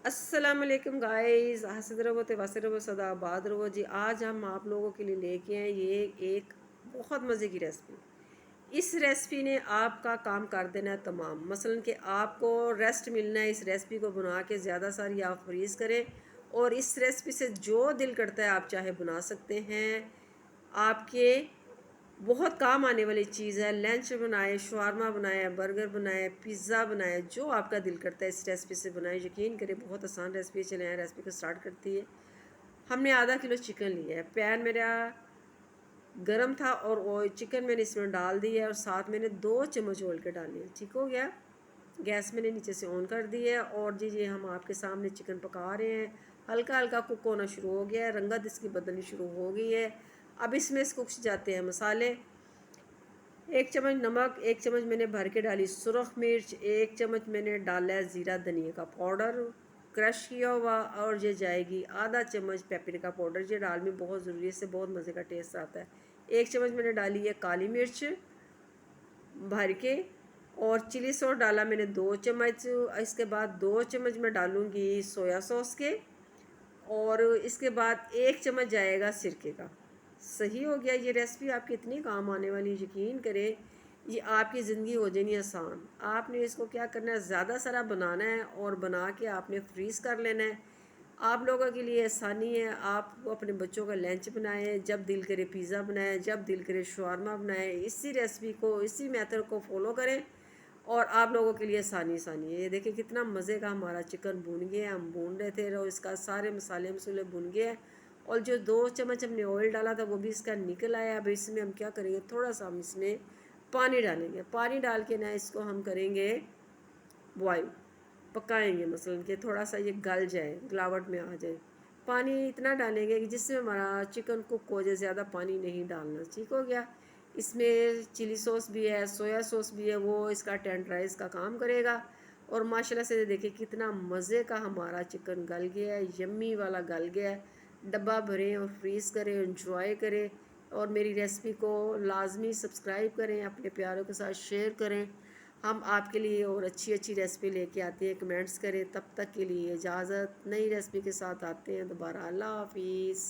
अस्सलाम वालेकुम गाइस, हंसते रहो तवासे रहो सदा आबाद रहो जी। आज हम आप लोगों के लिए लेके आए ये एक बहुत मज़े की रेसिपी। इस रेसिपी ने आपका काम कर देना है तमाम। मसलन कि आपको रेस्ट मिलना है, इस रेसिपी को बना के ज़्यादा सारी आप फ्रीज़ करें और इस रेसिपी से जो दिल करता है आप चाहे बना सकते हैं। आपके बहुत काम आने वाली चीज़ है। लंच बनाए, शवारमा बनाए, बर्गर बनाए, पिज़्ज़ा बनाए, जो आपका दिल करता है इस रेसिपी से बनाए। यकीन करें बहुत आसान रेसिपी। चले आए रेसिपी को स्टार्ट करती है। हमने आधा किलो चिकन लिया है। पैन मेरा गरम था और वो चिकन मैंने इसमें डाल दिया है और साथ मैंने 2 चम्मच ऑयल के डाले। ठीक हो गया। गैस मैंने नीचे से ऑन कर दी है और जी जी हम आपके सामने चिकन पका रहे हैं। हल्का हल्का कुक होना शुरू हो गया है, रंगत इसकी बदलनी शुरू हो गई है। अब इसमें कुक जाते हैं मसाले। 1 चम्मच नमक, 1 चम्मच मैंने भर के डाली सुरख मिर्च, 1 चम्मच मैंने डाला है ज़ीरा धनिया का पाउडर क्रश किया हुआ, और ये जाएगी ½ चम्मच पेपरिका पाउडर। ये डाल में बहुत ज़रूरी है, इससे बहुत मज़े का टेस्ट आता है। 1 चम्मच मैंने डाली है काली मिर्च भर के, और चिली सॉस डाला मैंने 2 चम्मच। इसके बाद 2 चम्मच मैं डालूँगी सोया सॉस के, और इसके बाद 1 चम्मच जाएगा सिरके का। सही हो गया। ये रेसिपी आपकी इतनी काम आने वाली, यकीन करें ये आपकी ज़िंदगी हो जानी आसान। आपने इसको क्या करना है, ज़्यादा सारा बनाना है और बना के आपने फ्रीज़ कर लेना है। आप लोगों के लिए आसानी है। आप अपने बच्चों का लंच बनाएं, जब दिल करे पिज़्ज़ा बनाएं, जब दिल करे शवारमा बनाएं। इसी रेसिपी को, इसी मेथड को फॉलो करें और आप लोगों के लिए आसानी है। ये देखिए कितना मज़े का हमारा चिकन भुन गया है। हम भून रहे थे और इसका सारे मसाले मसूले भुन गए हैं, और जो 2 चम्मच हमने ऑयल डाला था वो भी इसका निकल आया। अब इसमें हम क्या करेंगे, थोड़ा सा हम इसमें पानी डालेंगे। पानी डाल के ना इसको हम करेंगे बॉयल, पकाएंगे। मसलन कि थोड़ा सा ये गल जाए, गलावट में आ जाए। पानी इतना डालेंगे कि जिससे हमारा चिकन कुक हो जाए, ज़्यादा पानी नहीं डालना। ठीक हो गया। इसमें चिली सॉस भी है, सोया सॉस भी है, वो इसका टेंडराइज का काम करेगा। और माशाल्लाह से देखिए कितना मज़े का हमारा चिकन गल गया है, यम्मी वाला गल गया है। डब्बा भरें और फ्रीज़ करें, इंजॉय करें। और मेरी रेसिपी को लाजमी सब्सक्राइब करें, अपने प्यारों के साथ शेयर करें। हम आपके लिए और अच्छी अच्छी रेसिपी लेके आते हैं, कमेंट्स करें। तब तक के लिए इजाज़त। नई रेसिपी के साथ आते हैं दोबारा। अल्लाह हाफिज़।